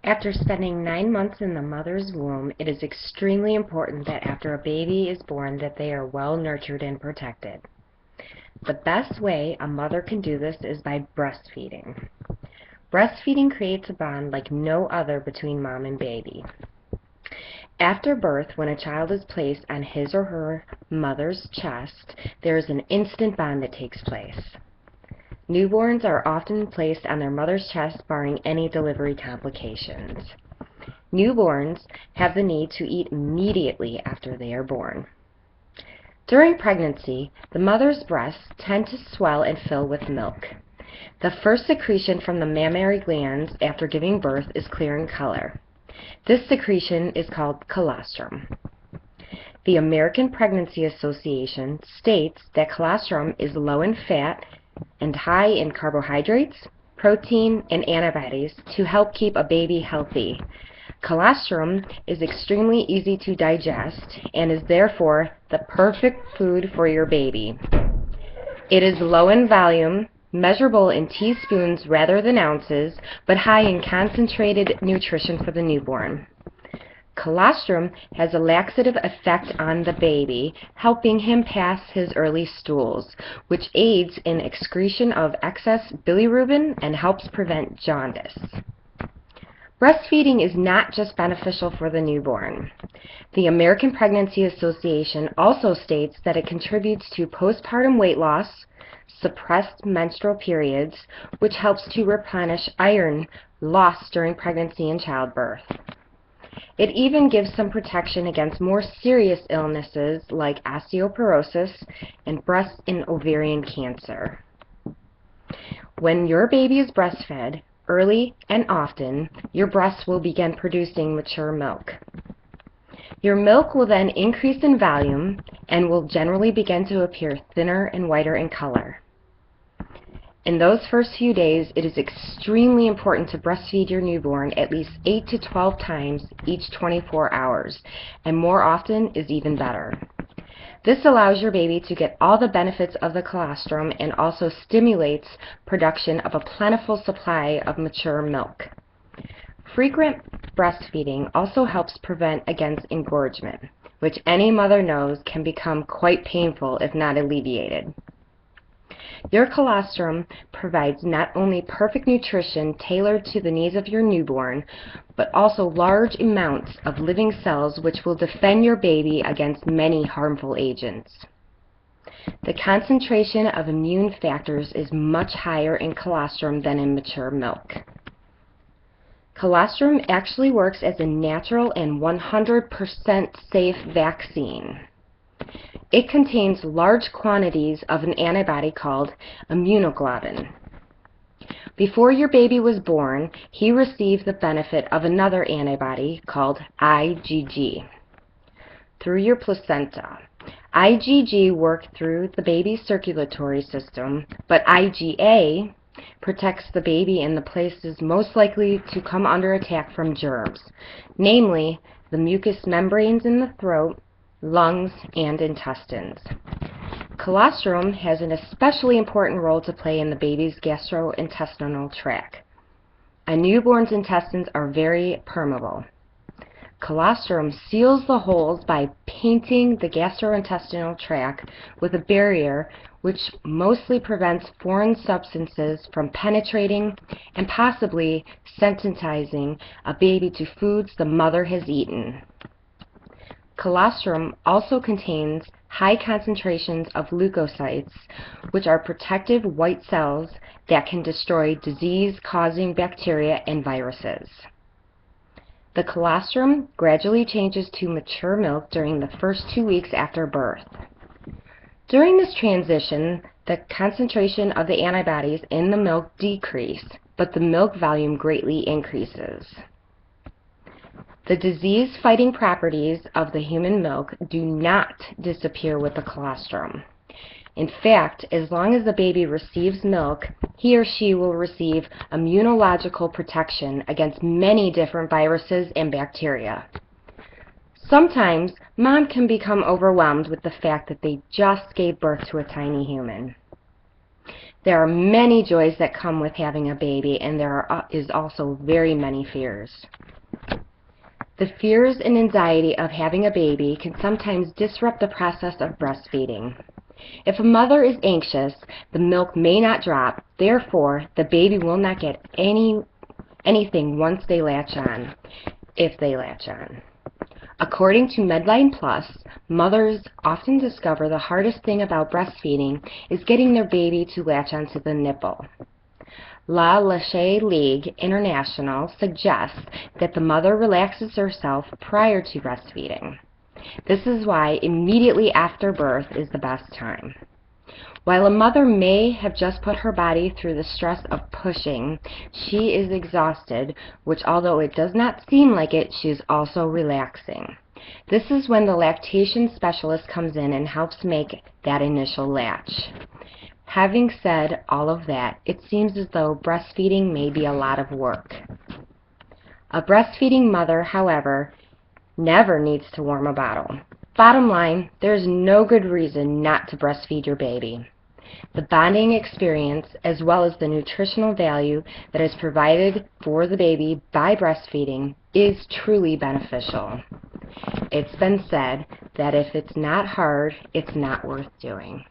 After spending 9 months in the mother's womb, it is extremely important that after a baby is born that they are well nurtured and protected. The best way a mother can do this is by breastfeeding. Breastfeeding creates a bond like no other between mom and baby. After birth, when a child is placed on his or her mother's chest, there is an instant bond that takes place. Newborns are often placed on their mother's chest, barring any delivery complications. Newborns have the need to eat immediately after they are born. During pregnancy, the mother's breasts tend to swell and fill with milk. The first secretion from the mammary glands after giving birth is clear in color. This secretion is called colostrum. The American Pregnancy Association states that colostrum is low in fat and high in carbohydrates, protein, and antibodies to help keep a baby healthy. Colostrum is extremely easy to digest and is therefore the perfect food for your baby. It is low in volume, measurable in teaspoons rather than ounces, but high in concentrated nutrition for the newborn. Colostrum has a laxative effect on the baby, helping him pass his early stools, which aids in excretion of excess bilirubin and helps prevent jaundice. Breastfeeding is not just beneficial for the newborn. The American Pregnancy Association also states that it contributes to postpartum weight loss, suppressed menstrual periods, which helps to replenish iron lost during pregnancy and childbirth. It even gives some protection against more serious illnesses like osteoporosis and breast and ovarian cancer. When your baby is breastfed, early and often, your breasts will begin producing mature milk. Your milk will then increase in volume and will generally begin to appear thinner and whiter in color. In those first few days, it is extremely important to breastfeed your newborn at least 8 to 12 times each 24 hours, and more often is even better. This allows your baby to get all the benefits of the colostrum and also stimulates production of a plentiful supply of mature milk. Frequent breastfeeding also helps prevent against engorgement, which any mother knows can become quite painful if not alleviated. Your colostrum provides not only perfect nutrition tailored to the needs of your newborn, but also large amounts of living cells which will defend your baby against many harmful agents. The concentration of immune factors is much higher in colostrum than in mature milk. Colostrum actually works as a natural and 100% safe vaccine. It contains large quantities of an antibody called immunoglobulin. Before your baby was born, he received the benefit of another antibody called IgG through your placenta. IgG worked through the baby's circulatory system, but IgA protects the baby in the places most likely to come under attack from germs, namely the mucous membranes in the throat, lungs, and intestines. Colostrum has an especially important role to play in the baby's gastrointestinal tract. A newborn's intestines are very permeable. Colostrum seals the holes by painting the gastrointestinal tract with a barrier which mostly prevents foreign substances from penetrating and possibly sensitizing a baby to foods the mother has eaten. Colostrum also contains high concentrations of leukocytes, which are protective white cells that can destroy disease-causing bacteria and viruses. The colostrum gradually changes to mature milk during the first 2 weeks after birth. During this transition, the concentration of the antibodies in the milk decrease, but the milk volume greatly increases. The disease-fighting properties of the human milk do not disappear with the colostrum. In fact, as long as the baby receives milk, he or she will receive immunological protection against many different viruses and bacteria. Sometimes, mom can become overwhelmed with the fact that they just gave birth to a tiny human. There are many joys that come with having a baby, and is also very many fears. The fears and anxiety of having a baby can sometimes disrupt the process of breastfeeding. If a mother is anxious, the milk may not drop, therefore the baby will not get anything once they latch on, if they latch on. According to Medline Plus, mothers often discover the hardest thing about breastfeeding is getting their baby to latch onto the nipple. La Leche League International suggests that the mother relaxes herself prior to breastfeeding. This is why immediately after birth is the best time. While a mother may have just put her body through the stress of pushing, she is exhausted, which although it does not seem like it, she is also relaxing. This is when the lactation specialist comes in and helps make that initial latch. Having said all of that, it seems as though breastfeeding may be a lot of work. A breastfeeding mother, however, never needs to warm a bottle. Bottom line, there is no good reason not to breastfeed your baby. The bonding experience, as well as the nutritional value that is provided for the baby by breastfeeding, is truly beneficial. It's been said that if it's not hard, it's not worth doing.